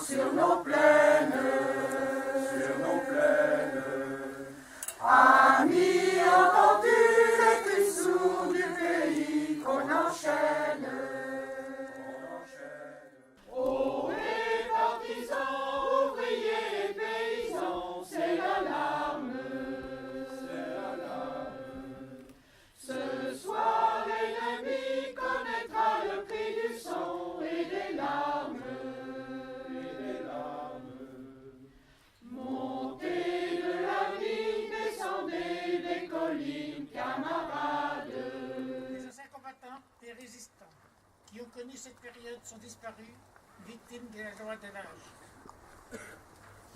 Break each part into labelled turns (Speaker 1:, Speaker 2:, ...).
Speaker 1: sur nos plaines, amis, entends-tu les cris sourds du pays qu'on enchaîne? Oh, les partisans, ouvriers et paysans, c'est l'alarme, Ce soir, l'ennemi connaîtra le prix du sang et des larmes. Montez de la ligne, descendez des collines, camarades.
Speaker 2: Les anciens combattants et résistants qui ont connu cette période sont disparus, victimes de la loi de l'âge.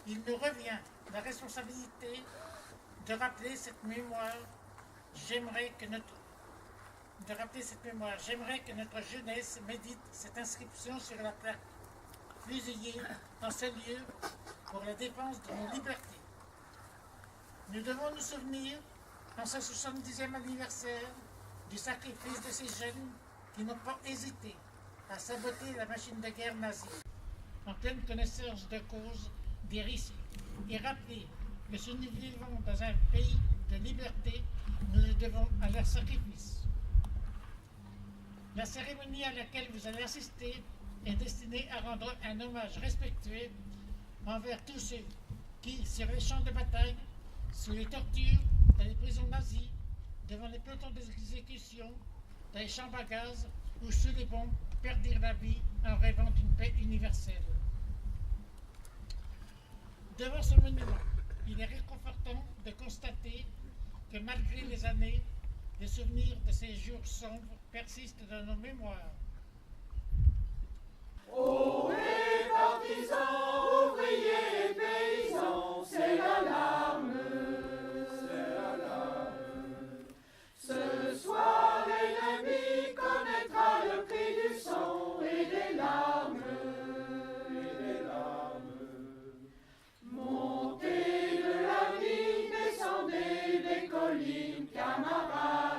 Speaker 2: Il nous revient la responsabilité de rappeler cette mémoire. J'aimerais que notre jeunesse médite cette inscription sur la plaque. Fusillés en ce lieu pour la défense de nos libertés. Nous devons nous souvenir, en ce 70e anniversaire, du sacrifice de ces jeunes qui n'ont pas hésité à saboter la machine de guerre nazie, en pleine connaissance de cause des risques, et rappeler que si nous vivons dans un pays de liberté, nous le devons à leur sacrifice. La cérémonie à laquelle vous allez assister est destinée à rendre un hommage respectueux envers tous ceux qui, sur les champs de bataille, sous les tortures, dans les prisons nazies, devant les pelotons d'exécution, dans les chambres à gaz ou sous les bombes, perdirent la vie en rêvant d'une paix universelle. Devant ce monument, il est réconfortant de constater que malgré les années, les souvenirs de ces jours sombres persistent dans nos mémoires.
Speaker 1: Oh, les partisans, ouvriers et paysans, c'est l'alarme. Ce soir, l'ennemi connaîtra le prix du sang et des larmes. Montez de la ligne, descendez des collines, camarades.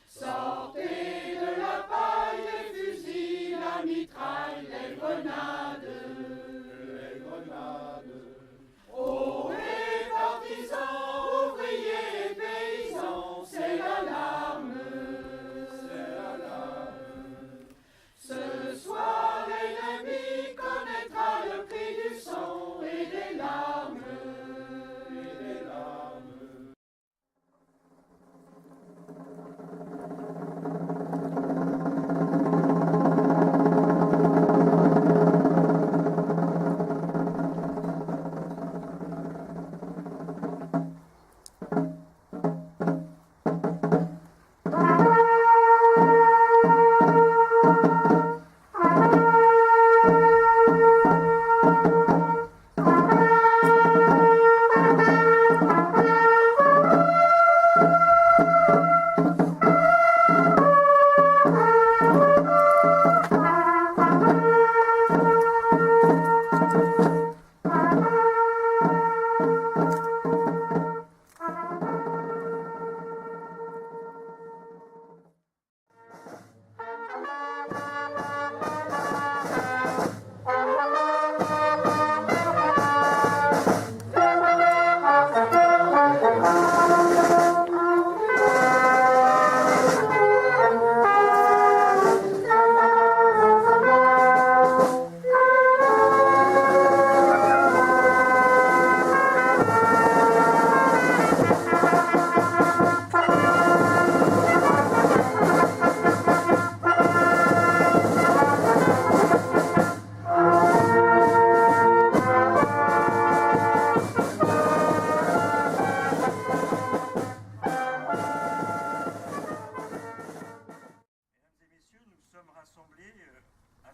Speaker 1: Sortez de la paille, les fusils, la mitraille, les grenades. Oh, les partisans, ouvriers et paysans, c'est l'alarme. Ce soir, l'ennemi connaîtra le prix du sang et des larmes.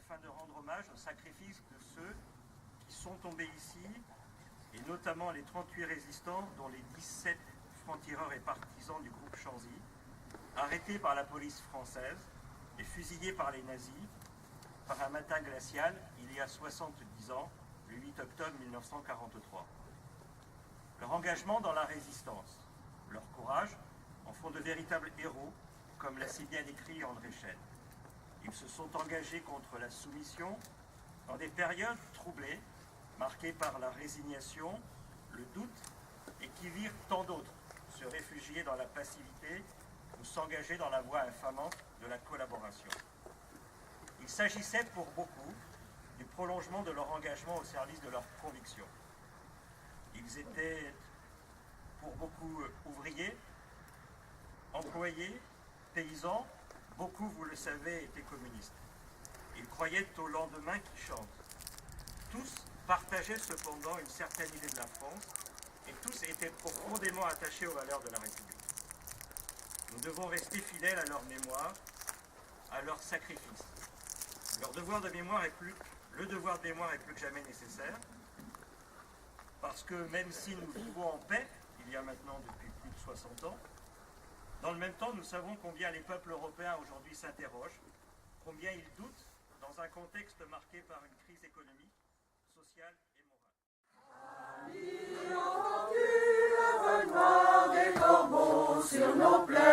Speaker 3: afin de rendre hommage au sacrifice de ceux qui sont tombés ici, et notamment les 38 résistants, dont les 17 francs-tireurs et partisans du groupe Chanzy, arrêtés par la police française et fusillés par les nazis par un matin glacial il y a 70 ans, le 8 octobre 1943. Leur engagement dans la résistance, leur courage en font de véritables héros, comme l'a si bien écrit André Chêne. Ils se sont engagés contre la soumission dans des périodes troublées, marquées par la résignation, le doute, et qui virent tant d'autres se réfugier dans la passivité ou s'engager dans la voie infamante de la collaboration. Il s'agissait pour beaucoup du prolongement de leur engagement au service de leurs convictions. Ils étaient pour beaucoup ouvriers, employés, paysans, beaucoup, vous le savez, étaient communistes. Ils croyaient au lendemain qui chante. Tous partageaient cependant une certaine idée de la France et tous étaient profondément attachés aux valeurs de la République. Nous devons rester fidèles à leur mémoire, à leur sacrifice. Le devoir de mémoire est plus que jamais nécessaire, parce que même si nous vivons en paix, il y a maintenant depuis plus de 60 ans, dans le même temps, nous savons combien les peuples européens aujourd'hui s'interrogent, combien ils doutent dans un contexte marqué par une crise économique, sociale et morale.
Speaker 1: Entends-tu le vol noir des corbeaux sur nos plaines?